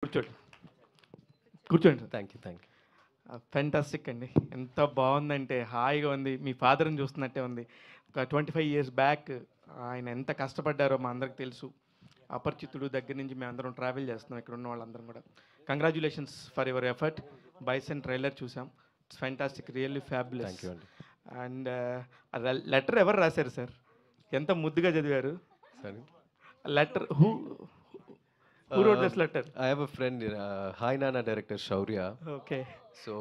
కూర్చోండి కూర్చోండి. Thank you. Thank you. Fantastic అండి. ఎంత బాగుందంటే హాయిగా ఉంది. మీ ఫాదర్ని చూస్తున్నట్టే ఉంది. ఒక 25 years బ్యాక్ ఆయన ఎంత కష్టపడ్డారో మా అందరికి తెలుసు. అపరిచితుడు దగ్గర నుంచి మేము అందరం ట్రావెల్ చేస్తున్నాం ఇక్కడ ఉన్న వాళ్ళందరం కూడా. Congratulations for your effort. Bison trailer చూసాం. It's fantastic, really fabulous. Thank you అండి. అండ్ లెటర్ ఎవరు రాశారు సార్? ఎంత ముద్దుగా చదివారు. సరే. Letter who wrote this letter? I have a friend, Hi Nana director Shaurya. Okay, So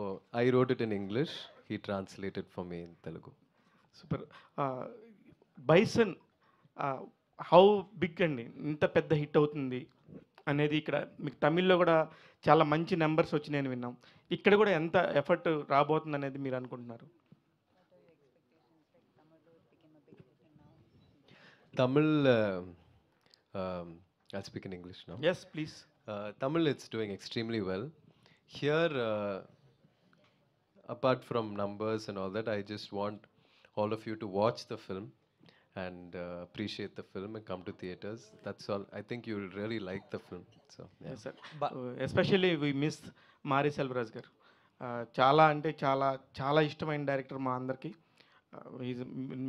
I wrote it in English. He translated for me in Telugu. Super. Bison how big అండి, ఇంత పెద్ద hit అవుతుంది అనేది ఇక్కడ మీకు తమిళ్లో కూడా చాలా మంచి నెంబర్స్ వచ్చినాయని విన్నాం. ఇక్కడ కూడా ఎంత ఎఫర్ట్ రాబోతుంది అనేది మీరు అనుకుంటున్నారు? Tamil, I'll speak in English now. Yes please. Tamil, it's doing extremely well. Here, apart from numbers and all that, I just want all of you to watch the film and appreciate the film and come to theaters. That's all. I think you will really like the film. So, yeah. Yes sir. Especially we miss Mari Selvaraj గారు. చాలా అంటే చాలా చాలా ఇష్టమైన director మా అందరికీ.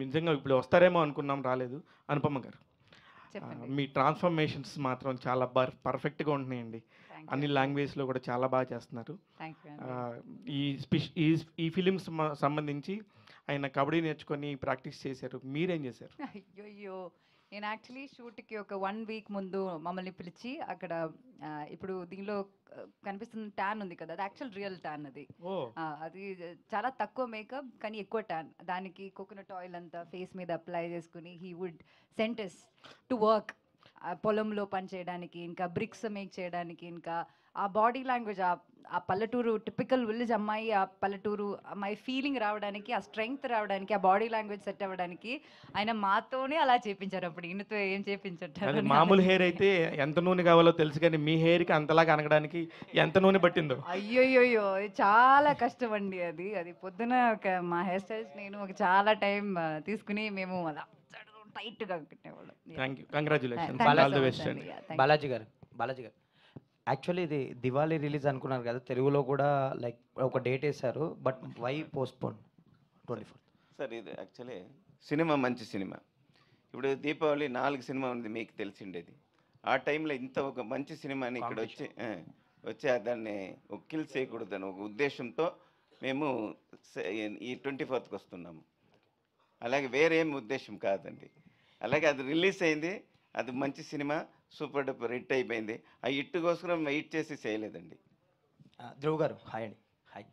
నిజంగా ఇప్పుడు వస్తారేమో అనుకున్నాం, రాలేదు. అనుపమ గారు, మీ ట్రాన్స్ఫర్మేషన్స్ మాత్రం చాలా పర్ఫెక్ట్గా ఉంటున్నాయండి. అన్ని లాంగ్వేజ్లో కూడా చాలా బాగా చేస్తున్నారు. ఈ ఈ ఫిలిమ్స్ సంబంధించి ఆయన కబడ్డీ నేర్చుకొని ప్రాక్టీస్ చేశారు, మీరేం చేశారు? అయ్యో, నేను యాక్చువల్లీ షూట్కి ఒక 1 week ముందు మమ్మల్ని పిలిచి అక్కడ ఇప్పుడు దీనిలో కనిపిస్తున్న ట్యాన్ ఉంది కదా, అది యాక్చువల్ రియల్ ట్యాన్. అది అది చాలా తక్కువ మేకప్ కానీ ఎక్కువ ట్యాన్. దానికి కోకోనట్ ఆయిల్ అంతా ఫేస్ మీద అప్లై చేసుకుని హీ వుడ్ సెంటెస్ టు వర్క్ పొలంలో పని చేయడానికి, ఇంకా బ్రిక్స్ మేక్ చేయడానికి, ఇంకా ఆ బాడీ లాంగ్వేజ్, ఆ పల్లెటూరు టిపికల్ విలేజ్ అమ్మాయి, ఆ పల్లెటూరు అమ్మాయి ఫీలింగ్ రావడానికి, ఆ స్ట్రెంగ్త్ రావడానికి, ఆ బాడీ లాంగ్వేజ్ సెట్ అవ్వడానికి ఆయన మాతోనే అలా చేపించారు. అప్పుడు ఈయనతో ఏం చేపించారు? మామూలు హెయిర్ అయితే ఎంత నూనె కావాలో తెలుసు, కానీ మీ హెయిర్కి అంతలాగా అనగడానికి ఎంత నూనె పట్టిందో. అయ్యోయ్యో, చాలా కష్టం అండి. అది అది పొద్దున మా హెయిర్ స్టైల్స్ నేను చాలా టైం తీసుకుని మేము అలా టైట్గా పెట్టేవాళ్ళం. Thank you, congratulations, all the best అండి. బాలాజీ గారు యాక్చువల్లీ ఇది దివాళీ రిలీజ్ అనుకున్నారు కదా, తెలుగులో కూడా లైక్ ఒక డేట్ వేశారు, but why postpone 24th? Sir ఇది యాక్చువల్లీ సినిమా మంచి సినిమా. ఇప్పుడు దీపావళి 4 సినిమా ఉంది మీకు తెలిసిండేది. ఆ టైంలో ఇంత ఒక మంచి సినిమాని ఇక్కడ వచ్చి దాన్ని ఒక కిల్ చేయకూడదని ఒక ఉద్దేశంతో మేము ఈ 24th వస్తున్నాము. అలాగే వేరేం ఉద్దేశం కాదండి. అలాగే అది రిలీజ్ అయింది, అది మంచి సినిమా, సూపర్ డూపర్ హిట్ అయిపోయింది. ఆ హిట్ కోసం వెయిట్ చేసి చేయలేదండి. ధ్రువ్ గారు హాయ్ అండి. హాయ్.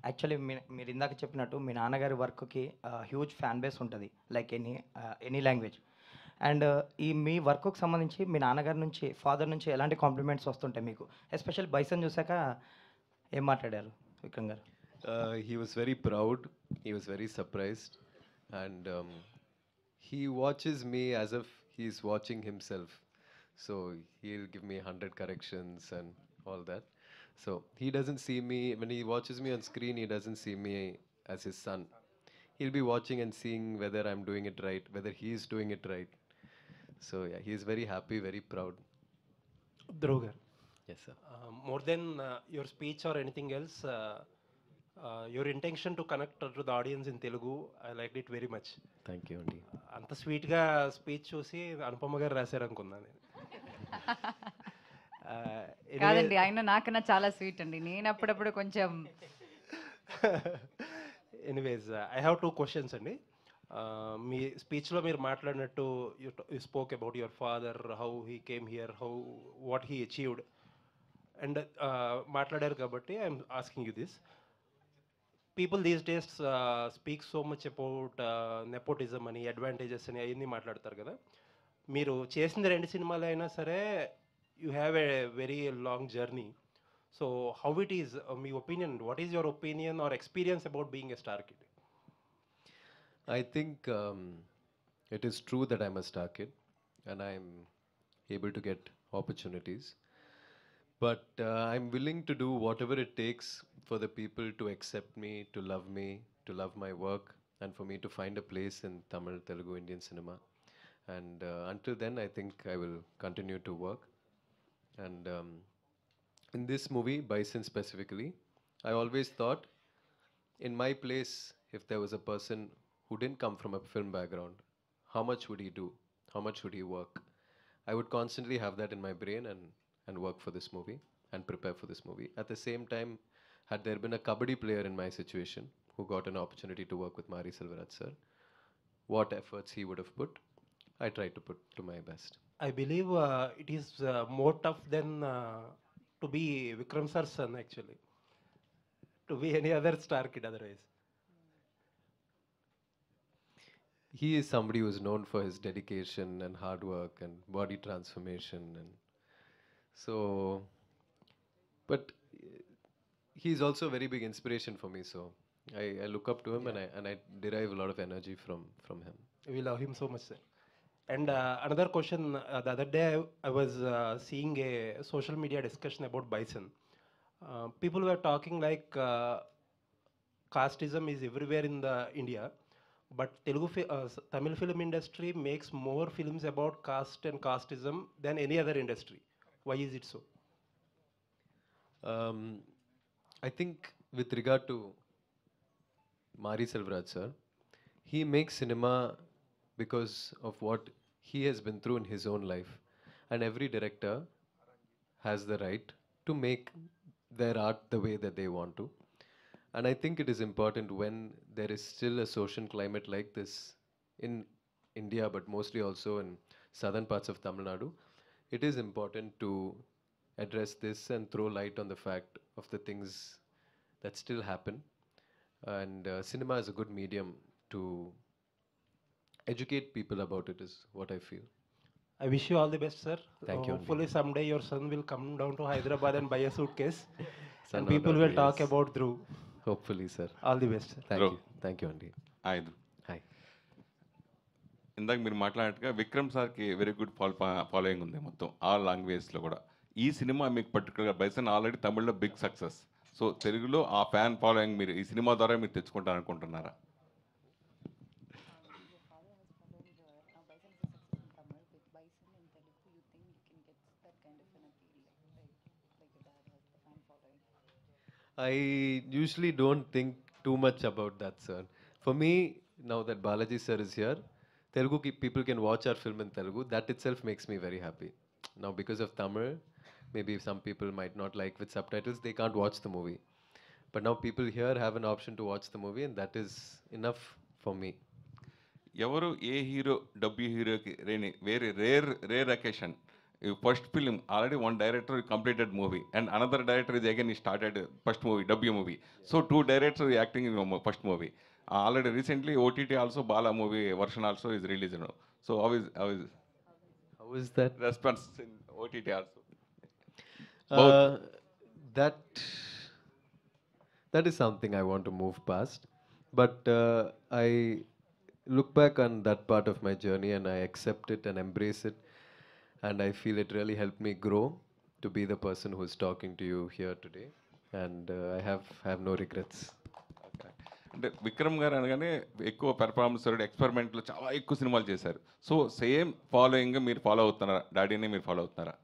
యాక్చువల్లీ మీరు ఇందాక చెప్పినట్టు మీ నాన్నగారి వర్క్కి హ్యూజ్ ఫ్యాన్ బేస్ ఉంటుంది, లైక్ ఎనీ లాంగ్వేజ్. అండ్ మీ వర్క్కి సంబంధించి మీ నాన్నగారి నుంచి, ఫాదర్ నుంచి ఎలాంటి కాంప్లిమెంట్స్ వస్తుంటాయి మీకు? ఎస్పెషల్ బైసన్ చూసాక ఏం మాట్లాడారు విక్రమ్ గారు? He was very proud. He was very surprised. And he watches me as if he's watching himself. So he'll give me 100 corrections and all that. So he doesn't see me, when he watches me on screen, he doesn't see me as his son. He'll be watching and seeing whether I'm doing it right, whether he's doing it right. So yeah, he's very happy, very proud. Dhruv garu, Yes, sir. more than your speech or anything else, your intention to connect to the audience in Telugu, I liked it very much. Thank you, Andy. అంత స్వీట్గా speech చూసి అనుపమ గారు రాశారు అనుకున్నా నేను. కాదండి, ఆయన నాకన్నా చాలా స్వీట్ అండి. నేను అప్పుడప్పుడు కొంచెం ఎనీవేస్, ఐ హ్యావ్ 2 questions అండి. మీ స్పీచ్లో మీరు మాట్లాడినట్టు you spoke about your father, how he came here, what he achieved, and మాట్లాడారు కాబట్టి I'm asking you this. People these days speak so much about nepotism అని, అడ్వాంటేజెస్ అని అవన్నీ మాట్లాడతారు కదా. మీరు చేసిన 2 సినిమాలు అయినా సరే you have a very long journey. So how it is, me opinion, what is your opinion or experience about being a star kid? I think it is true that I'm a star kid and I'm able to get opportunities. But I'm willing to do whatever it takes for the people to accept me, to love my work, and for me to find a place in Tamil, Telugu, Indian cinema. And until then, I think I will continue to work. And in this movie, Bison specifically, I always thought, in my place, if there was a person who didn't come from a film background, how much would he do? How much would he work? I would constantly have that in my brain and work for this movie and prepare for this movie. At the same time, had there been a kabaddi player in my situation who got an opportunity to work with Mari Selvaraj sir, what efforts he would have put, I tried to put to my best. I believe it is more tough than to be Vikram sir's son, actually. To be any other star kid otherwise. He is somebody who is known for his dedication and hard work and body transformation, and so, but he's also a very big inspiration for me, so I look up to him, and I derive a lot of energy from him. We love him so much, sir. And another question, the other day I was seeing a social media discussion about Bison. People were talking like casteism is everywhere in the India, but Tamil film industry makes more films about caste and casteism than any other industry. Why is it so? I think with regard to Mari Selvaraj sir, he makes cinema because of what he has been through in his own life. And every director has the right to make their art the way that they want to. And I think it is important when there is still a social climate like this in India, but mostly also in southern parts of Tamil Nadu, it is important to address this and throw light on the fact of the things that still happen. And cinema is a good medium to educate people about it, is what I feel. I wish you all the best, sir. Thank you, Hopefully someday your son will come down to Hyderabad and buy a suitcase, Son and or people daughter, will talk yes. about Dhruv. Hopefully, sir. All the best, sir. Thank Bro. you. Thank you, Andy. ఐదు Hi. ఇందాక మీరు మాట్లాడినట్టుగా విక్రమ్ సార్కి very good following ఉంది మొత్తం all లాంగ్వేజ్లో కూడా. ఈ cinema మీకు పర్టికులర్గా బైసన్ ఆల్రెడీ తమిళ్లో బిగ్ సక్సెస్. సో తెలుగులో ఆ ఫ్యాన్ ఫాలోయింగ్ మీరు ఈ సినిమా ద్వారా మీరు తెచ్చుకుంటారనుకుంటున్నారా? I usually don't think too much about that, sir. For me, now that Balaji sir is here, people can watch our film in Telugu. That itself makes me very happy. Now, because of Tamil, maybe some people might not like with subtitles, they can't watch the movie. But now people here have an option to watch the movie, and that is enough for me. ఎవరు ఏ hero W హీరోకి very rare occasion. First film already one director completed movie and another director is again started first movie W movie. So two directors acting in first movie. Already recently OTT also Bala movie version also is release. So how is that? Response in OTT also? That that is something I want to move past. But I look back on that part of my journey and I accept it and embrace it. And I feel it really helped me grow to be the person who is talking to you here today. And I have no regrets. అంటే విక్రమ్ గారు అనగానే ఎక్కువ performance ఎక్స్పెరిమెంట్లు చాలా ఎక్కువ సినిమాలు చేశారు. So same following మీరు follow అవుతున్నారా? డాడీని మీరు ఫాలో అవుతున్నారా?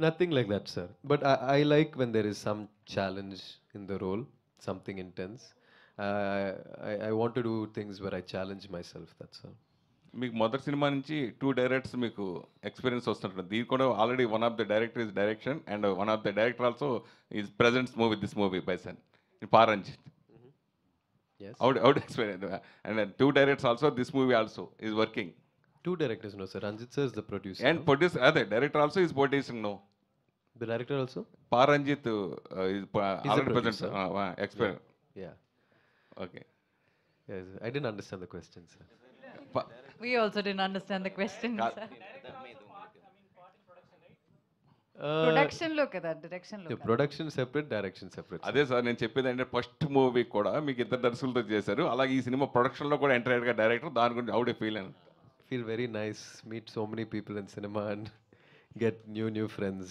Nothing like that, sir. But I like when there is some challenge in the role, something intense. I want to do things where I challenge myself, that's all. మీకు మొదటి cinema నుంచి two directors మీకు experience వస్తుంటుంది. దీని కూడా already one of the director is direction and one of the director also is presents movie this movie bison Paramjit. Yes. How to explain it? And then two directors also, this movie also is working. Two directors, no, sir. Ranjit sir is the producer. And no? producer, director also is producing, no. The director also? Paranjit is He's a already present. producer. Expert. Yeah. Okay. Yes, I didn't understand the question, sir. We also didn't understand the question, sir. Production లో కదా, direction లో The కదా. production separate, direction separate. sir. అదే sir నేను చెప్పేది అంటే first movie కూడా మీకు ఇద్దరు దర్శకులతో చేశారు. అలాగే ఈ సినిమా ప్రొడక్షన్లో కూడా ఎంటైర్గా డైరెక్టర్. దాని గురించి హౌ డు ఫీల్ అని Feel very nice, meet so many people in cinema and get new friends.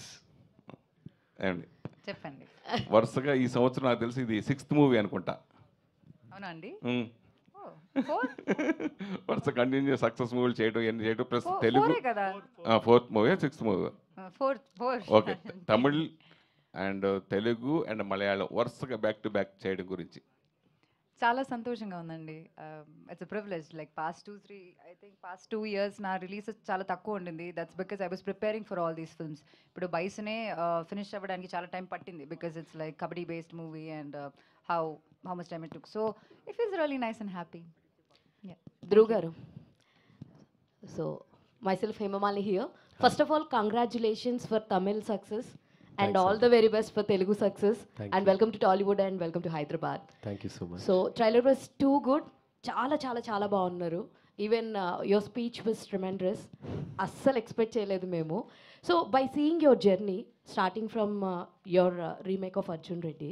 ఏమండి చెప్పండి. వరుసగా ఈ సంవత్సరం నాకు తెలిసి ఇది 6th మూవీ అనుకుంటా. అవునా అండి? Mm. ఫోర్ వరుస కంటిన్యూ సక్సెస్ మూవీలు చేయడం ఎన్ని చేయడం ప్లస్ తెలుగు కదా. 4th movie 6th movie four okay, Tamil and Telugu and Malayalam వరుసగా బ్యాక్ టు బ్యాక్ చేయడం గురించి. చాలా సంతోషంగా ఉందండి. It's privilege. Like past 2 years నా రిలీజెస్ చాలా తక్కువ ఉండింది. That's because I was preparing for all these films. ఇప్పుడు బైసనే ఫినిష్ అవ్వడానికి చాలా టైం పట్టింది because it's like kabaddi based movie and how much time it took. So it feels really nice and happy. Dhruv garu. So, myself Hemamali here. First of all, congratulations for Tamil success and Thanks, all Aunty. the very best for Telugu success. Thank And you. welcome to Tollywood and welcome to Hyderabad. Thank you so much. So, trailer was too good. చాలా చాలా చాలా బాగున్నారు. Even your speech was tremendous. అస్సలు expect చేయలేదు మేము. So by seeing your journey starting from your remake of Arjun Reddy,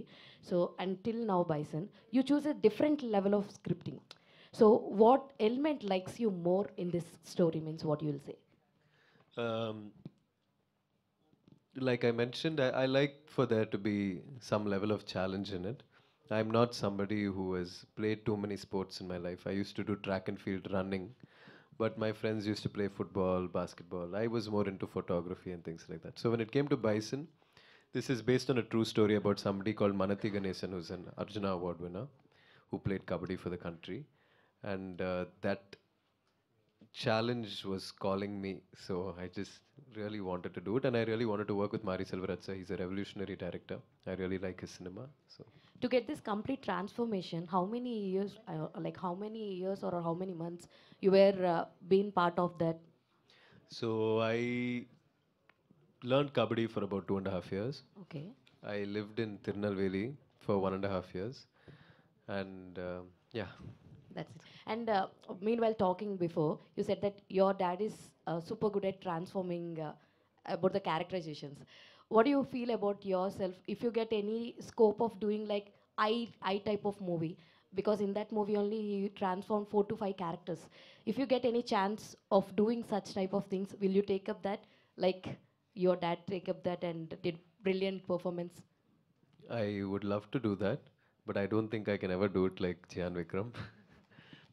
so until now bison, you choose a different level of scripting. So what element likes you more in this story, means what you will say? Um, like I mentioned, I like for there to be some level of challenge in it. I'm not somebody who has played too many sports in my life. I used to do track and field running, but my friends used to play football, basketball. I was more into photography and things like that. So when it came to Bison, this is based on a true story about somebody called Manathi Ganesan, who's an Arjuna Award winner, who played kabaddi for the country. And that challenge was calling me, so I just really wanted to do it, and I really wanted to work with Mari Selvaratsa. He's a revolutionary director. I really like his cinema. So To get this complete transformation, how many years, how many years or how many months you were being part of that? I learned kabaddi for about 2.5 years. Okay. I lived in Tirunelveli for 1.5 years, and yeah. That's it. And meanwhile, talking before, you said that your dad is super good at transforming about the characterizations. What do you feel about yourself if you get any scope of doing like I type of movie? Because in that movie only he transformed 4 to 5 characters. If you get any chance of doing such type of things, will you take up that? Like your dad take up that and did brilliant performance? I would love to do that, but I don't think I can ever do it like Jian Vikram.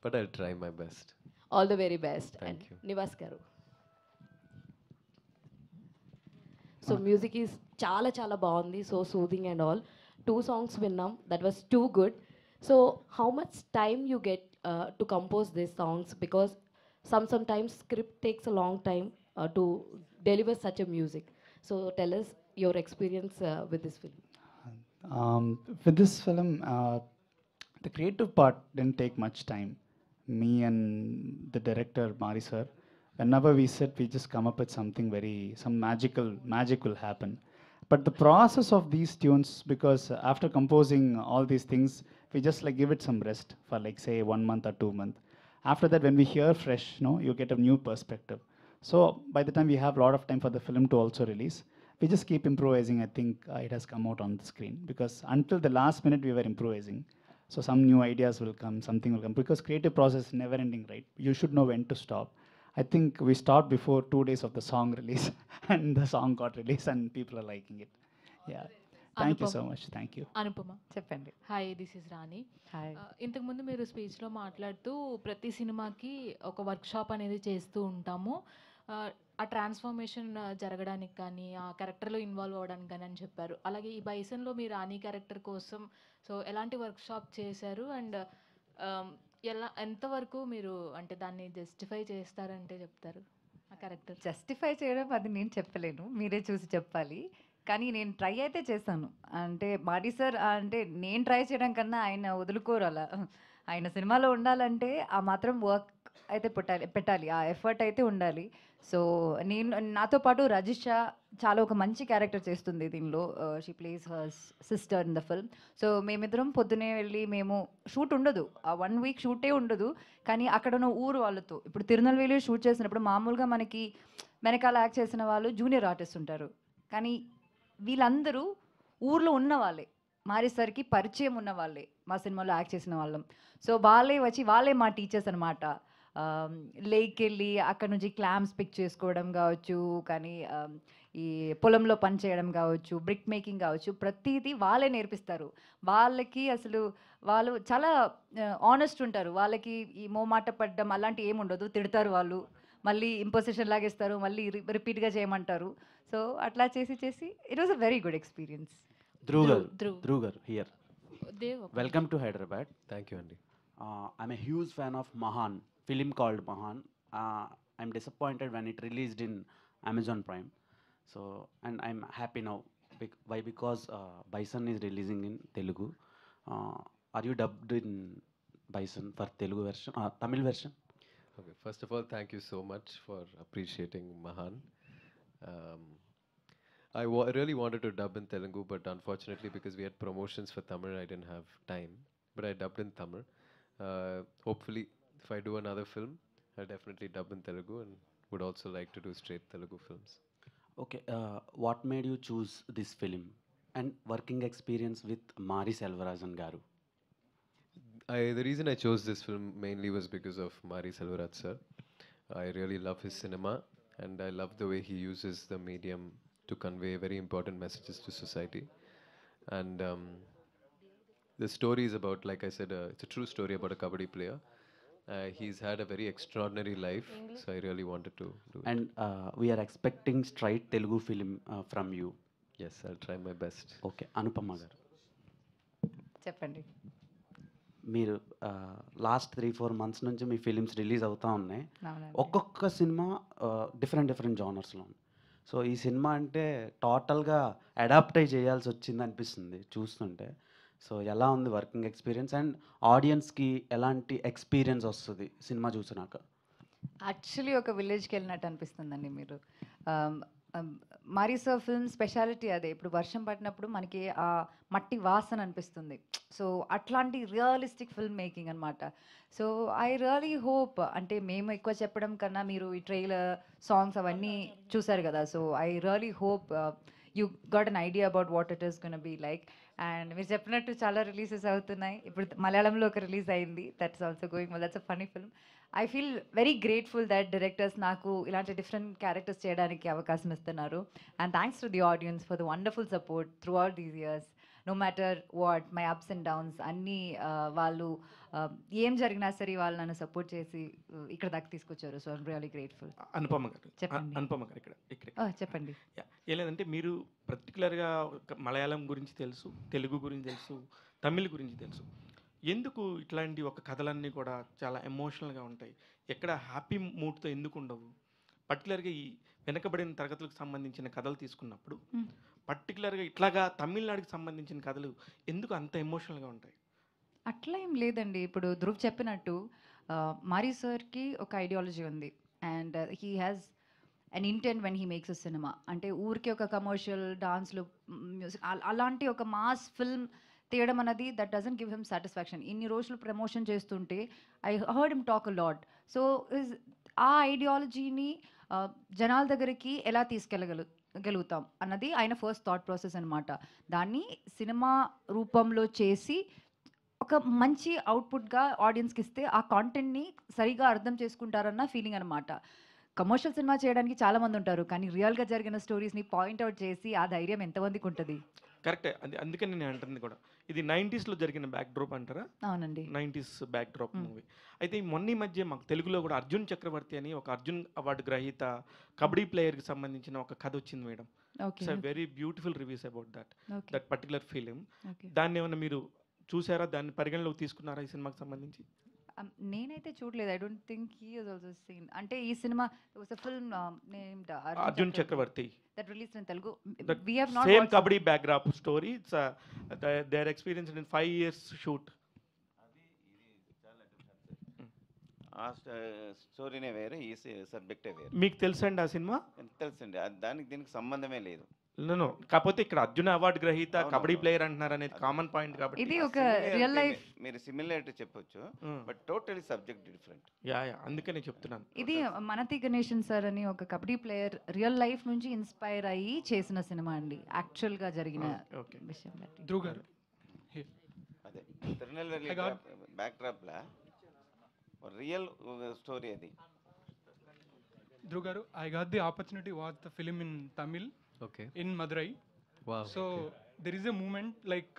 But I'll try my best. All the very best. Thank And you. Nivas garu. So music is chala chala బాగుంది, so soothing and all. 2 songs విన్నాం, that was too good. So how much time you get to compose these songs? Because sometimes script takes a long time to deliver such a music. So tell us your experience with this film. With this film, the creative part didn't take much time. Me and the director Mari sir, whenever we sit, we just come up with something some magic will happen. But the process of these tunes, because after composing all these things, we just like give it some rest for like say 1 month or 2 months. After that, when we hear fresh, you get a new perspective. So by the time we have a lot of time for the film to also release, we just keep improvising. I think it has come out on the screen, because until the last minute we were improvising. So some new ideas will come, something will come, because creative process is never ending, right? You should know when to stop. I think we stopped before 2 days of the song release, and the song got released and people are liking it. Yeah. Thank you so much. Thank you. Anupama, చెప్పండి. Hi, this is Rani. Hi. ఇంతకుముందు మీరు స్పీచ్లో మాట్లాడుతూ ప్రతి సినిమాకి ఒక workshop అనేది చేస్తూ ఉంటాము, ఆ ట్రాన్స్ఫర్మేషన్ జరగడానికి కానీ ఆ క్యారెక్టర్లో ఇన్వాల్వ్ అవ్వడానికి కానీ అని చెప్పారు. అలాగే ఈ బైసన్లో మీరు రాణి క్యారెక్టర్ కోసం సో ఎలాంటి వర్క్షాప్ చేశారు, అండ్ ఎంతవరకు మీరు అంటే దాన్ని జస్టిఫై చేస్తారంటే చెప్తారు ఆ క్యారెక్టర్? జస్టిఫై చేయడం అది నేను చెప్పలేను, మీరే చూసి చెప్పాలి. కానీ నేను ట్రై అయితే చేశాను. అంటే మాడి సార్ అంటే నేను ట్రై చేయడం కన్నా ఆయన వదులుకోరు అలా. ఆయన సినిమాలో ఉండాలంటే ఆ మాత్రం వర్క్ అయితే పెట్టాలి, ఆ ఎఫర్ట్ అయితే ఉండాలి. సో నాతో పాటు రజిషా చాలా ఒక మంచి క్యారెక్టర్ చేస్తుంది దీనిలో. She place her sister in the film. So మేమిద్దరం పొద్దునే వెళ్ళి, మేము షూట్ ఉండదు, ఆ 1 వీక్ షూటే ఉండదు, కానీ అక్కడ ఉన్న ఊరు వాళ్ళతో, ఇప్పుడు తిరునల్వేలి షూట్ చేసినప్పుడు మామూలుగా మనకి వెనకాల యాక్ట్ చేసిన వాళ్ళు జూనియర్ ఆర్టిస్ట్ ఉంటారు, కానీ వీళ్ళందరూ ఊర్లో ఉన్న వాళ్ళే, మారి సార్కి పరిచయం ఉన్న వాళ్ళే, మా సినిమాలో యాక్ట్ చేసిన వాళ్ళం. సో వాళ్ళే మా టీచర్స్ అనమాట. లేక్కి వెళ్ళి అక్కడ నుంచి క్లామ్స్ పిక్ చేసుకోవడం కావచ్చు, కానీ ఈ పొలంలో పని చేయడం కావచ్చు, బ్రిక్ మేకింగ్ కావచ్చు, ప్రతిదీ వాళ్ళే నేర్పిస్తారు. వాళ్ళకి అసలు వాళ్ళు చాలా ఆనెస్ట్ ఉంటారు, వాళ్ళకి ఈ మోమాట పడ్డం అలాంటి ఏముండదు. తిడతారు వాళ్ళు, మళ్ళీ ఇంపోజిషన్ లాగా ఇస్తారు, మళ్ళీ రిపీట్గా చేయమంటారు. సో అట్లా చేసి చేసి it was a very good experience. Dhruv garu here. Dev, Welcome to Hyderabad. Thank you, Andy. I'm a huge fan of Mahan, film called Mahan. I'm disappointed when it released in Amazon Prime. So, and I'm happy now. Why? Because Bison is releasing in Telugu. Are you dubbed in Bison for Telugu version, Tamil version? Okay, first of all, thank you so much for appreciating Mahan. Um, I really wanted to dub in Telugu, but unfortunately, because we had promotions for Tamil, I didn't have time. But I dubbed in Tamil. Hopefully, if I do another film, I'll definitely dub in Telugu and would also like to do straight Telugu films. Okay, what made you choose this film and working experience with Mari Selvaraajan garu? The reason I chose this film mainly was because of Mari Selvaraj sir. I really love his cinema and I love the way he uses the medium to convey very important messages to society. And the story is about, like I said, it's a true story about a kabaddi player. He's had a very extraordinary life, so I really wanted to do it. And we are expecting straight Telugu film from you. Yes, I'll try my best. Okay, Anupama garu. చెప్పండి. మీరు last 3-4 months నుంచి మీ films release అవుతూ ఉన్నాయి. అవునండి. ఒక్కొక్క cinema different జానర్స్లో ఉంది. So ఈ cinema అంటే టోటల్గా అడాప్ట్ అయి చేయాల్సి వచ్చింది అనిపిస్తుంది చూస్తుంటే. సో ఎలా ఉంది వర్కింగ్ ఎక్స్పీరియన్స్ అండ్ ఆడియన్స్కి ఎలాంటి ఎక్స్పీరియన్స్ వస్తుంది సినిమా చూసినాక? యాక్చువల్లీ ఒక విలేజ్కి వెళ్ళినట్టు అనిపిస్తుందండి మీరు. మారీసా ఫిల్మ్ స్పెషాలిటీ అదే. ఇప్పుడు వర్షం పడినప్పుడు మనకి ఆ మట్టి వాసన అనిపిస్తుంది. సో అట్లాంటి రియలిస్టిక్ ఫిల్మ్ మేకింగ్ అనమాట. సో ఐ రియలీ హోప్, అంటే మేము ఎక్కువ చెప్పడం కన్నా మీరు ఈ ట్రైలర్ సాంగ్స్ అవన్నీ చూసారు కదా. So I really hope you got an idea about what it is gonna be like. And మీరు చెప్పినట్టు చాలా రిలీజెస్ అవుతున్నాయి. ఇప్పుడు మలయాళంలో ఒక రిలీజ్ అయింది, that's also going well. That's a funny film. I feel very grateful that directors నాకు ఇలాంటి డిఫరెంట్ క్యారెక్టర్స్ చేయడానికి అవకాశం ఇస్తున్నారు. And thanks to the audience for the wonderful support throughout these years. No matter what my ups and downs అన్నీ వాళ్ళు ఏం జరిగినా సరే వాళ్ళు నన్ను సపోర్ట్ చేసి ఇక్కడ దాకా తీసుకొచ్చారు. So I'm really grateful. Anupama గారు, చెప్పండి. అనుపమ గారు ఇక్కడ చెప్పండి. ఏం లేదంటే మీరు పర్టికులర్గా మలయాళం గురించి తెలుసు, తెలుగు గురించి తెలుసు, తమిళ్ గురించి తెలుసు. ఎందుకు ఇట్లాంటి ఒక కథలన్నీ కూడా చాలా ఎమోషనల్గా ఉంటాయి? ఎక్కడ హ్యాపీ మూడ్తో ఎందుకు ఉండవు? పర్టికులర్గా ఈ వెనకబడిన తరగతులకు సంబంధించిన కథలు తీసుకున్నప్పుడు పర్టికులర్గా ఇట్లాగా తమిళనాడుకి సంబంధించిన కథలు ఎందుకు అంత ఎమోషనల్గా ఉంటాయి? అట్లా ఏం లేదండి. ఇప్పుడు ధ్రువ్ చెప్పినట్టు మారీ సార్కి ఒక ఐడియాలజీ ఉంది. And he has an intent when he makes a cinema. అంటే ఊరికి ఒక కమర్షియల్ డాన్స్లు మ్యూజిక్ అలాంటి ఒక మాస్ ఫిల్మ్ తీయడం అన్నది that doesn't give him satisfaction. ఇన్ని రోజులు ప్రమోషన్ చేస్తుంటే I heard him talk a lot. So ఆ ఐడియాలజీని జనాల దగ్గరికి ఎలా తీసుకెళ్ళగలుగుతాం అన్నది ఆయన ఫస్ట్ థాట్ ప్రాసెస్ అనమాట. దాన్ని సినిమా రూపంలో చేసి ఒక మంచి అవుట్పుట్గా ఆడియన్స్కి ఇస్తే ఆ కాంటెంట్ని సరిగా అర్థం చేసుకుంటారన్న ఫీలింగ్ అనమాట. కమర్షియల్ సినిమా చేయడానికి చాలామంది ఉంటారు, కానీ రియల్గా జరిగిన స్టోరీస్ని పాయింట్అవుట్ చేసి ఆ ధైర్యం ఎంతమందికి ఉంటుంది? కరెక్టే. అందుకని నేను అంటుంది కూడా ఇది 90sలో జరిగిన బ్యాక్ డ్రాప్ అంటారా? అవునండి, 90s బ్యాక్ డ్రాప్ మూవీ. అయితే ఈ మొన్న మధ్య మాకు తెలుగులో కూడా అర్జున్ చక్రవర్తి అని ఒక అర్జున్ అవార్డు గ్రహీత కబడ్డీ ప్లేయర్కి సంబంధించిన ఒక కథ వచ్చింది madam. It's a very beautiful reviews about that particular film. దాన్ని ఏమన్నా మీరు చూసారా? దాన్ని పరిగణలోకి తీసుకున్నారా ఈ సినిమాకి సంబంధించి? నేనైతే చూడలేదు. I don't think he was also seen. అంటే ఈ cinema was a film named Arjun Chakravarthy that released in Telugu. We have not same watched kabaddi backdrop story. It's they are experienced in 5 years shoot. ఆ స్టోరీనే వేరే, ఈ సబ్జెక్టే వేరే. మీకు తెలుసండి ఆ cinema? తెలుసండి, దానికి దీనికి సంబంధమే లేదు. నో, కాకపోతే ఇక్కడ అర్జున్ అవార్డు గ్రహీత కబడ్డీ ప్లేయర్ అంటున్నారు అనేది కామన్ పాయింట్ కాబట్టి ఇది ఒక రియల్ లైఫ్. మీరు సిమిలారిటీ చెప్పొచ్చు, but totally subject different. Yeah అందుకనే చెప్తున్నాను. ఇది మనతి గణేషన్ సార్ అని ఒక కబడ్డీ ప్లేయర్ రియల్ లైఫ్ నుంచి ఇన్స్పైర్ అయ్యి చేసిన సినిమా అండి, యాక్చువల్ గా జరిగిన విషయం. ధ్రువ్ గారు, అదే తిరునెల్వేలి బ్యాక్ డ్రాప్ లా రియల్ స్టోరీ అది. Dhruv garu, I got the opportunity to watch the film in Tamil. Okay. In Madurai. Wow. So there is a moment like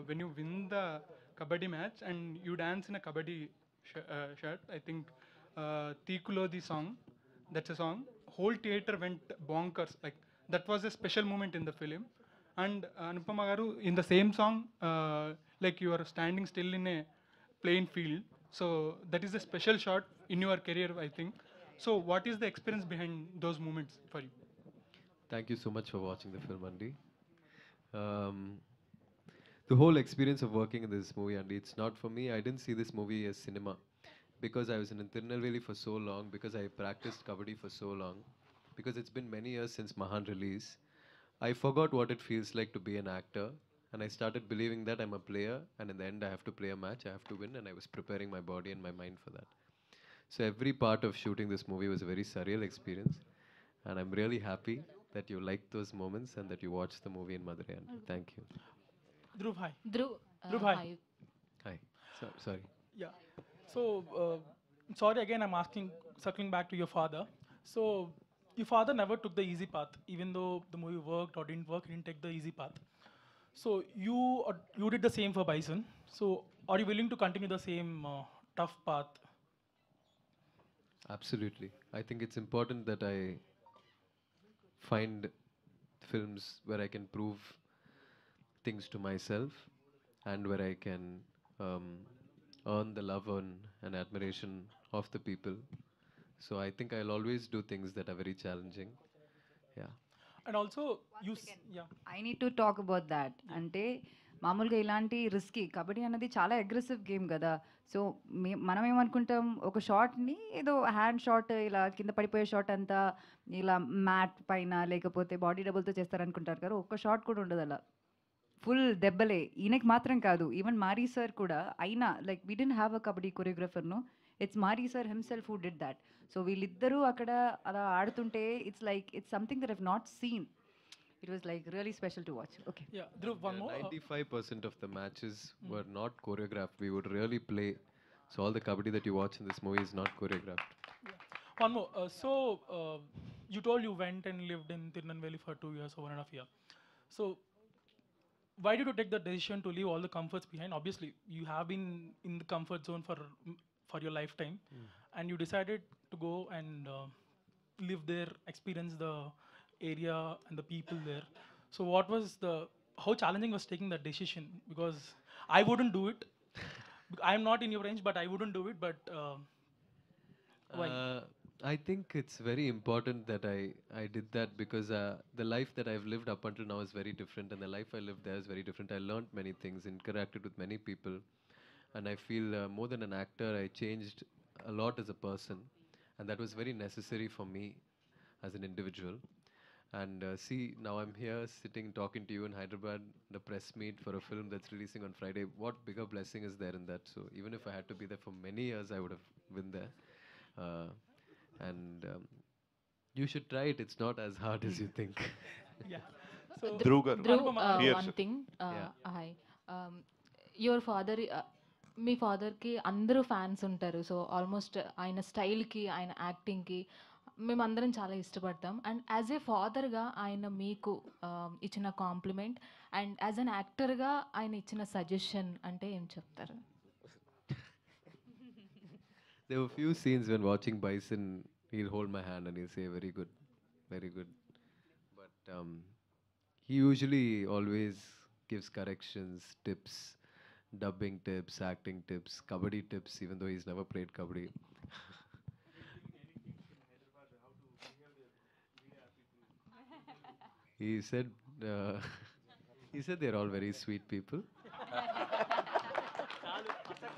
when you win the kabaddi match and you dance in a kabaddi shirt. I think Teekulo the song. That's a song. Whole theater went bonkers. Like that was a special moment in the film. And Anupama garu, in the same song, like you are standing still in a plain field. So that is a special shot in your career, I think. So what is the experience behind those moments for you? Thank you so much for watching the film, Andy. Um, the whole experience of working in this movie, Andy, it's not for me. I didn't see this movie as cinema because I was in Tirunelveli for so long, because I practiced kabaddi for so long, because it's been many years since Mahan release. I forgot what it feels like to be an actor, and I started believing that I'm a player, and in the end, I have to play a match, I have to win, and I was preparing my body and my mind for that. So every part of shooting this movie was a very surreal experience, and I'm really happy that you liked those moments and that you watched the movie in Madurai. Andy. Thank you. Dhruv, hi. Dhruv, Dhruv, hi. hi. Hi. Sorry. Yeah. So, sorry again, I'm asking, circling back to your father. So, your father never took the easy path, even though the movie worked or didn't work, he didn't take the easy path. So, you did the same for Bison. So, are you willing to continue the same tough path? Absolutely. I think it's important that I find films where I can prove things to myself and where I can earn the love and admiration of the people. So I think I'll always do things that are very challenging. Yeah. And also, yeah. I need to talk about that. అంటే మామూలుగా ఇలాంటి risky kabaddi అనేది చాలా aggressive game కదా. So మనం ఏమనుకుంటాం, ఒక షాట్ని ఏదో హ్యాండ్ షాట్ ఇలా కింద పడిపోయే షాట్ అంతా ఇలా మ్యాట్ పైన లేకపోతే బాడీ డబుల్తో చేస్తారనుకుంటారు కదా. ఒక్క షాట్ కూడా ఉండదు అలా, ఫుల్ దెబ్బలే. ఈయనకి మాత్రం కాదు, ఈవెన్ మారీ సార్ కూడా. అయినా like we don't have a kabaddi కొరియోగ్రఫర్ను, it's Mari sir himself who did that. So వీళ్ళిద్దరూ అక్కడ అలా ఆడుతుంటే it's something that I've not seen. It was like really special to watch. Okay. Yeah, Dhruv, one more. 95% of the matches were not choreographed. We would really play. So all the kabaddi that you watch in this movie is not choreographed. One more. You told you went and lived in Tirunelveli for 2 years or 1.5 years. So, why did you take the decision to leave all the comforts behind? Obviously, you have been in the comfort zone for your lifetime, and you decided to go and live there, experience the area and the people there. So, how challenging was taking that decision? Because I wouldn't do it. I'm not in your range, but I wouldn't do it. But why? I think it's very important that I did that because the life that I've lived up until now is very different, and the life I lived there is very different. I learned many things, interacted with many people, and I feel more than an actor, I changed a lot as a person, and that was very necessary for me as an individual. And see, now I'm here sitting talking to you in Hyderabad, the press meet for a film that's releasing on Friday. What bigger blessing is there in that? So even if I had to be there for many years, I would have been there. And you should try it. It's not as hard as you think. Yeah. So, Dhruv, Here, one sir. thing. Yeah. Hi. Your father, మీ ఫాదర్కి అందరూ fans ఉంటారు. So almost ఆయన స్టైల్కి, ఆయన యాక్టింగ్కి మేమందరం చాలా ఇష్టపడతాం. And as a ఫాదర్గా ఆయన మీకు ఇచ్చిన కాంప్లిమెంట్ అండ్ యాజ్ అన్ యాక్టర్గా ఆయన ఇచ్చిన సజెషన్ అంటే ఏం చెప్తారు? There were few scenes when watching Bison, he'll hold my hand and he'll say, very good, very good. But he usually always gives corrections, tips, dubbing tips, acting tips, kabaddi tips, even though he's never played kabaddi. He said, he said they're all very sweet people.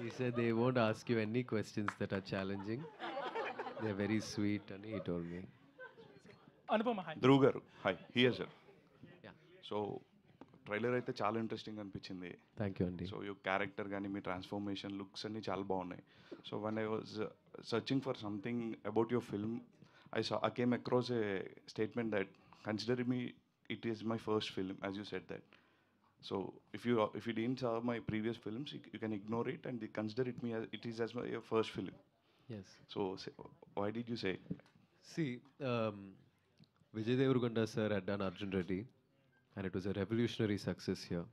He said they won't ask you any questions that are challenging. They're very sweet, and he told me. Anupama, hi. Dhruv గారు hi here sir. Yeah. So trailer అయితే చాలా interesting అనిపించింది. Thank you, Andy. So you character కానీ మీ transformation looks అన్నీ చాలా బాగున్నాయి. So one I was searching for something about your film, I came across a statement that consider me, it is my first film, as you said that. So if you didn't saw my previous films, you can ignore it and consider it is as my first film. Yes. So why did you say? See, Vijay Deverakonda sir had done Arjun Reddy, and it was a revolutionary success here.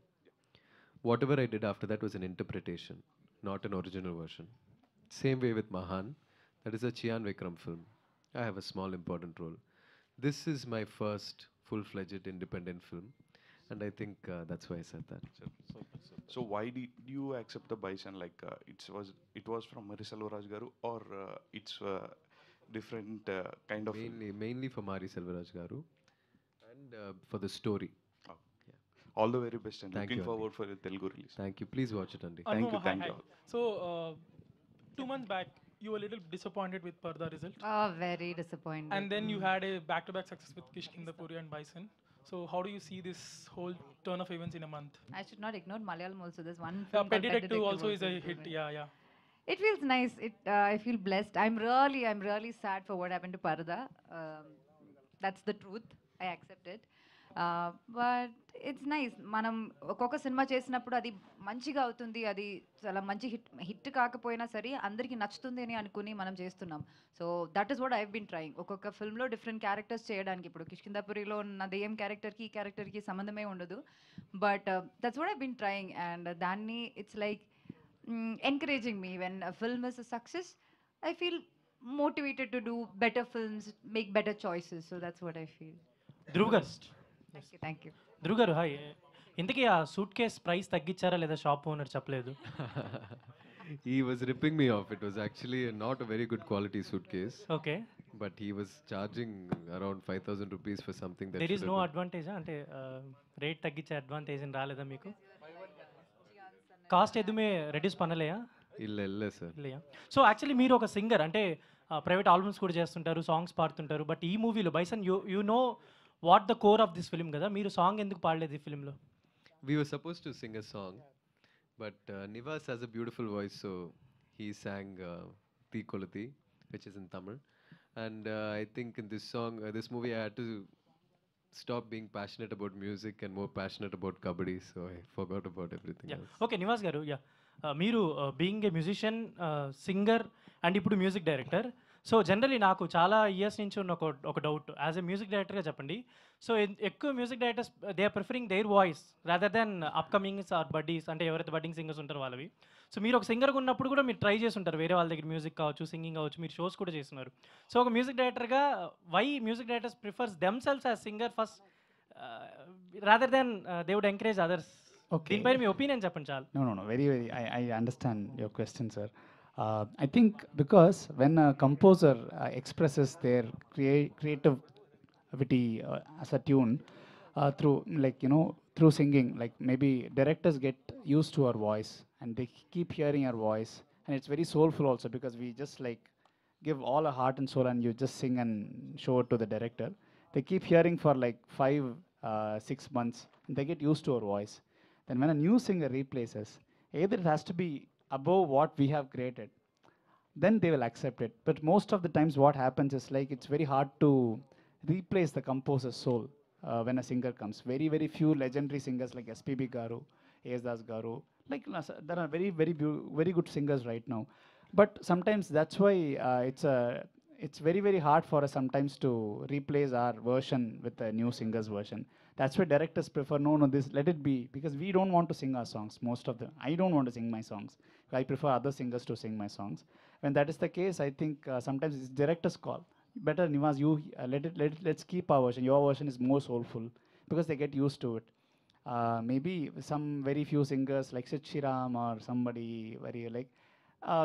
Whatever I did after that was an interpretation, not an original version. Same way with Mahan, that is a Chian Vikram film. I have a small important role. This is my first full-fledged independent film, and I think that's why I said that. So why did you accept the Bison? Like it was from Mari Selvaraj garu, or it's different kind of Mainly for Mari Selvaraj garu, and for the story. Oh. All the very best, and Thank looking you, Andy. forward for the Telugu release. Thank you. Please watch it, Andy. Thank you, Anupama, thank hi, you. hi. So, 2 months back, you were a little disappointed with Parda result. Very disappointed. And then you had a back-to-back success with Kishkindapuri and Bison. So how do you see this whole turn of events in a month? I should not ignore Malayalam also. There's one film called Petty Detective also is a doing hit. it. Yeah. It feels nice. I feel blessed. I'm really sad for what happened to Parda. That's the truth. I accept it. But it's nice. మనం ఒక్కొక్క cinema చేసినప్పుడు అది మంచిగా అవుతుంది, అది చాలా మంచి hit కాకపోయినా సరే అందరికీ నచ్చుతుంది అని అనుకుని మనం చేస్తున్నాం. So that is what I been trying. ఒక్కొక్క ఫిల్మ్లో డిఫరెంట్ క్యారెక్టర్స్ చేయడానికి, ఇప్పుడు కిష్కిందాపురిలో ఉన్న దెయ్యం క్యారెక్టర్కి ఈ క్యారెక్టర్కి సంబంధమే ఉండదు. But that's what I been trying, and దాన్ని it's like encouraging me. When a film is a success, I feel motivated to do better films, make better choices. So that's what I feel. Dhruv గారు, Thank you. Dhruv గారు hi. ఇంతకీ ఆ suit case price తగ్గించారా లేదా shop owner చెప్పలేదు? He was ripping me off. It was actually not a very good quality suitcase. Okay. But he was charging around 5,000 rupees for something that there is should no have been- advantage, అంటే rate తగ్గించే advantage రాలేదా మీకు? Cost ఎదుమే reduce పనలేయా? ಇಲ್ಲ sir. இல்லையா? So actually మీరు ఒక సింగర్, అంటే ప్రైవేట్ ఆల్బమ్స్ కూడా చేస్తుంటారు, సాంగ్స్ పాడుతుంటారు. బట్ ఈ మూవీలో bison you know what the core of this film కదా, మీరు సాంగ్ ఎందుకు పాడలేదు ఈ ఫిల్మ్లో? We were supposed to sing a song, but Nivas has a beautiful voice, so he sang Kolati, which is in Tamil. And I think in this song, this movie, I had to stop being passionate about music and more passionate about kabaddi, so I forgot about everything else. Okay Nivas గారు, మీరు being a musician, singer and ఇప్పుడు music director. So generally నాకు చాలా years నుంచి ఉన్న ఒక doubt, as a music డైరెక్టర్గా చెప్పండి. సో ఎక్కువ music directors they are preferring their voice rather than upcomings or buddies, అంటే ఎవరైతే బడ్డింగ్ సింగర్స్ ఉంటారో వాళ్ళవి. సో మీరు ఒక సింగర్గా ఉన్నప్పుడు కూడా మీరు ట్రై చేసి ఉంటారు, వేరే వాళ్ళ దగ్గర మ్యూజిక్ కావచ్చు, సింగింగ్ కావచ్చు, మీరు షోస్ కూడా చేస్తున్నారు. సో ఒక మ్యూజిక్ డైరెక్టర్గా why music directors prefers themselves as singer first rather than they would encourage others? Okay. దీనిపై మీ ఒపీనియన్ చెప్పండి చాలు. No. Very. I understand your question, sir. I think because when a composer expresses their creativity as a tune through, like, through singing, like maybe directors get used to our voice and they keep hearing our voice, and it's very soulful also, because we just like give all our heart and soul and you just sing and show it to the director. They keep hearing for like 5-6 months and they get used to our voice. Then when a new singer replaces, either it has to be above what we have created, then they will accept it. But most of the times what happens is like it's very hard to replace the composer's soul when a singer comes. Very, very few legendary singers like SPB Garu, A.S. Garu, like there are very, very good singers right now. But sometimes that's why it's very, very hard for us sometimes to replace our version with a new singer's version. That's why directors prefer, no, this, let it be, because we don't want to sing our songs, most of them. I don't want to sing my songs. I prefer other singers to sing my songs. When that is the case, I think sometimes it's director's call. Better, Nivas, you let's keep our version. Your version is more soulful, because they get used to it. Maybe some very few singers like Sid Shriram or somebody very like,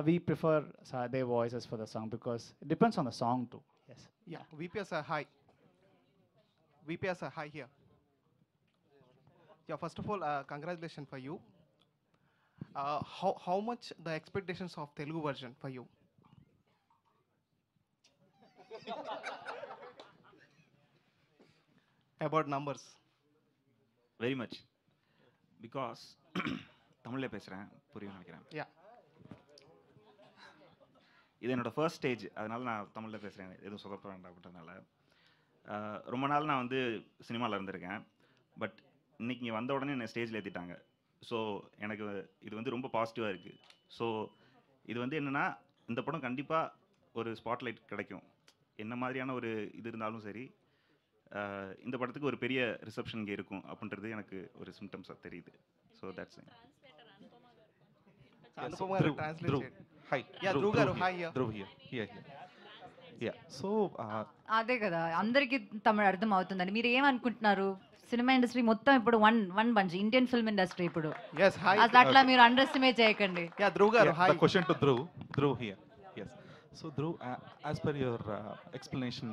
we prefer their voices for the song, because it depends on the song too. Yes. Yeah, VPS are high. VPS are high here. Yeah, first of all, congratulations for you. How much the expectations of Telugu version for you? About numbers. Very much. Because தமிழ்ல பேசுகிறேன், புரியும் நினைக்கிறேன். Yeah. இது என்னோட first stage, அதனால நான் தமிழில் பேசுகிறேன், எதுவும் சொதப்ப வேண்டாம் அப்படின்றதுனால. ரொம்ப நாள் நான் வந்து சினிமாவில் இருந்திருக்கேன், பட் இன்னைக்கு இங்கே வந்த உடனே என்னை ஸ்டேஜில் ஏற்றிட்டாங்க. ஸோ எனக்கு இது வந்து ரொம்ப பாசிட்டிவாக இருக்குது. ஸோ இது வந்து என்னென்னா, இந்த படம் கண்டிப்பாக ஒரு ஸ்பாட்லைட் கிடைக்கும். என்ன மாதிரியான ஒரு இது இருந்தாலும் சரி, இந்த படத்துக்கு ஒரு பெரிய ரிசப்ஷன் இங்கே இருக்கும் அப்படின்றது எனக்கு ஒரு சிம்டம்ஸாக தெரியுது. So that's Anupama Garu translate. Hi. Yeah, Dhruv Garu, hi here. Dhruv here. Here. Yeah. So, అదే కదా అందరికీ తమిళ అర్థం అవుతుందండి. మీరు ఏమనుకుంటున్నారు? సినిమా ఇండస్ట్రీ మొత్తం ఇప్పుడు one bunch Indian film industry ఇప్పుడు. Yes, hi. అసలు అట్లా మీరు అండర్ ఎస్టిమేట్ చేయకండి. Yeah, Dhruv garu, hi. The question to Dhruv. Dhruv here. Yes. So Dhruv, as per your explanation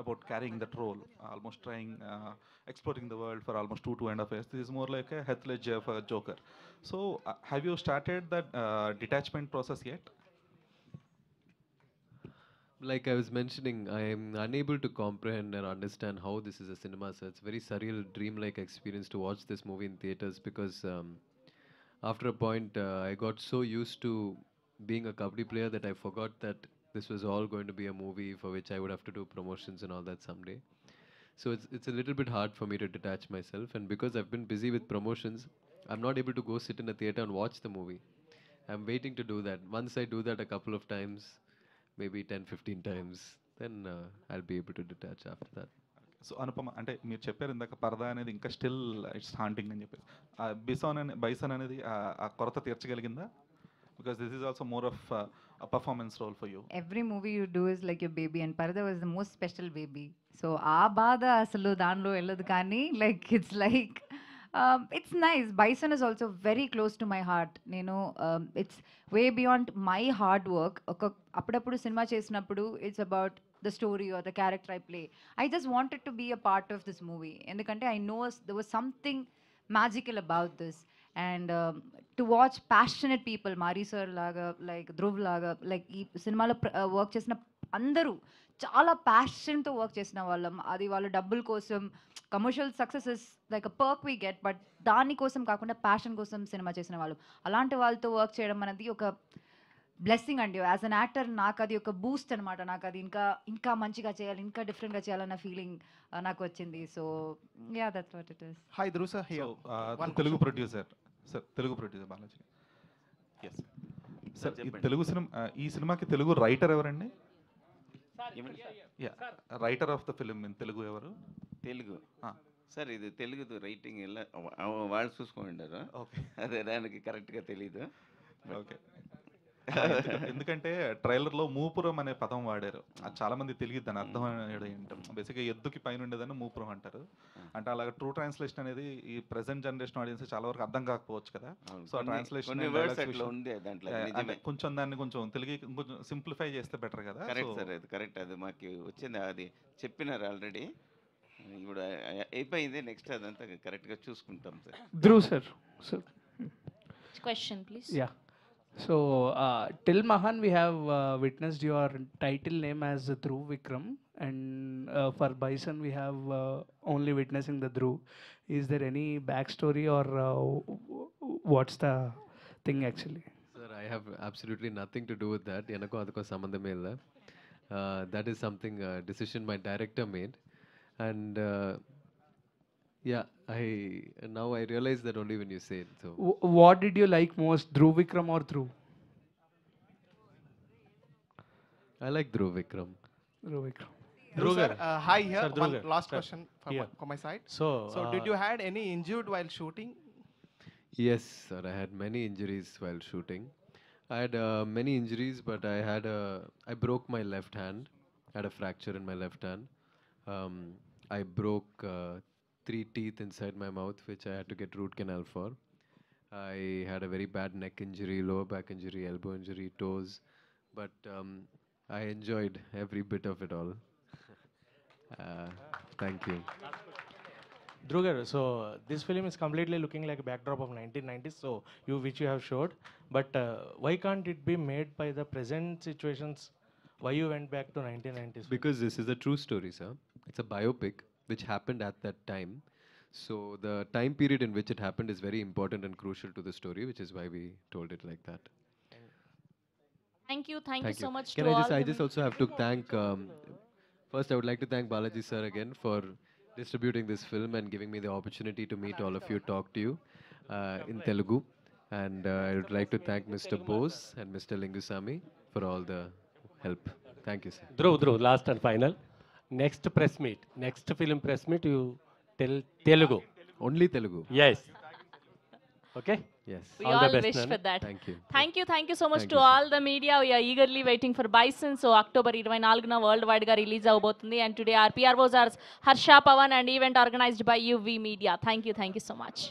about carrying that role, almost trying, exploring the world for almost 2.5 years, this is more like a Heath Ledger for Joker. So have you started that detachment process yet? Like I was mentioning, I am unable to comprehend and understand how this is a cinema. So it's very surreal, dreamlike experience to watch this movie in theaters because after a point, I got so used to being a kabaddi player that I forgot that this was all going to be a movie for which I would have to do promotions and all that someday. So it's a little bit hard for me to detach myself, and because I've been busy with promotions, I'm not able to go sit in a theater and watch the movie. I'm waiting to do that. Once I do that a couple of times, maybe 10-15 times, then I'll be able to detach after that. So Anupama అంటే మీరు చెప్పారు ఇందాక పరదా అనేది ఇంకా still it's haunting అని చెప్పేసి bison అనేది ఆ కొరత తీర్చగలిగిందా? Because this is also more of a performance role for you. Every movie you do is like your baby, and Parada was the most special baby. So ఆ బాధ అసలు దానిలో వెళ్ళదు కానీ like it's like it's nice. Bison is also very close to my heart. నేను it's way beyond my hard work. అప్పుడప్పుడు cinema చేసినప్పుడు it's about the story or the character I play. I just wanted to be a part of this movie ఎందుకంటే I know there was something magical about this. And to watch passionate people, Mari sir laga, like Dhruv laga, like ee cinema work chesina andaru చాలా ప్యాషన్తో work చేసిన వాళ్ళం. అది వాళ్ళ డబ్బుల కోసం commercial success is like a perk we get, but దానికోసం కాకుండా passion కోసం సినిమా చేసిన వాళ్ళు. అలాంటి వాళ్ళతో వర్క్ చేయడం అనేది ఒక బ్లెస్సింగ్ అండి. యాజ్ అన్ యాక్టర్ నాకు అది ఒక బూస్ట్ అనమాట. నాకు అది ఇంకా ఇంకా మంచిగా చేయాలి, ఇంకా డిఫరెంట్గా చేయాలన్న ఫీలింగ్ నాకు వచ్చింది. So yeah that's what it is. Hi, Dhruv sir here. Telugu producer sir, Telugu producer Balaji. Yes sir, ఈ సినిమాకి తెలుగు రైటర్ ఎవరండి? Writer of the film in Telugu ఎవరు? తెలుగు సార్, ఇది తెలుగు రైటింగ్ ఎలా వాళ్ళు చూసుకుంటారు. అదే దానికి కరెక్ట్గా తెలీదు. ఓకే. ఎందుకంటే ట్రైలర్లో మూపురం అనే పదం వాడారు. అది చాలా మంది తెలియదు దాని అర్థం ఏంటో. బేసిక్గా ఎద్దుకి పైన ఉండేదాన్ని మూపురం అంటారు. అంటే అలాగే ట్రూ ట్రాన్స్లేషన్ అనేది ఈ ప్రెసెంట్ జనరేషన్ ఆడియన్స్ చాలా వరకు అర్థం కాకపోవచ్చు కదా. సో ఆ ట్రాన్స్లేషన్ కొంచెం దాన్ని కొంచెం తెలుగు కొంచెం సింప్లిఫై చేస్తే బెటర్ కదా. కరెక్ట్ సార్, అది కరెక్ట్. అది మాకు వచ్చింది, అది చెప్పినారు ఆల్రెడీ. ఇప్పుడు అయిపోయింది. నెక్స్ట్ అదంతా కరెక్ట్గా చూసుకుంటాం sir. Dhruv sir, question please. Yeah. So, till Mahan, we have witnessed your title name as Dhruv Vikram, and for Bison, we have only witnessing the Dhruv. Is there any backstory or what's the thing actually? Sir, I have absolutely nothing to do with that. Enako adukku sambandhame illa. That is something decision my director made, and yeah, now I realize that only when you say it. So, What did you like most, Dhruv Vikram or Dhruv? I like Dhruv Vikram. Dhruv Vikram. Dhruv sir, hi here. Sir, Dhruv One garu. last Sir, question here. from my side. So, did you had any injured while shooting? Yes, sir. I had many injuries while shooting. I had many injuries, but I broke my left hand. I had a fracture in my left hand. I broke 3 teeth inside my mouth, which I had to get root canal for. I had a very bad neck injury, lower back injury, elbow injury, toes, but I enjoyed every bit of it all. Thank you. Dhruv garu, so this film is completely looking like a backdrop of 1990s, so which you have showed, but why can't it be made by the present situations? Why you went back to 1990s? Because this is a true story, sir. It's a biopic which happened at that time. So the time period in which it happened is very important and crucial to the story, which is why we told it like that. Thank you so much Can to I all. just, I just also have to thank, first I would like to thank Balaji sir again for distributing this film and giving me the opportunity to meet all of you, talk to you in Telugu. And I would like to thank Mr. Bose and Mr. Lingusamy for all the help. Thank you, sir. Dhruv, last and final. Next press meet, next film press meet, you tell Telugu. Only Telugu. Yes. Okay. Yes. We All all, the best, wish Nana. for that. Thank you. Thank you so much Thank to you, sir. all the media. We are eagerly waiting for Bison. So October 24న worldwide గా release అవబోతుంది. And today our PROs are Harsha Pavan and event organized by UV Media. Thank you so much.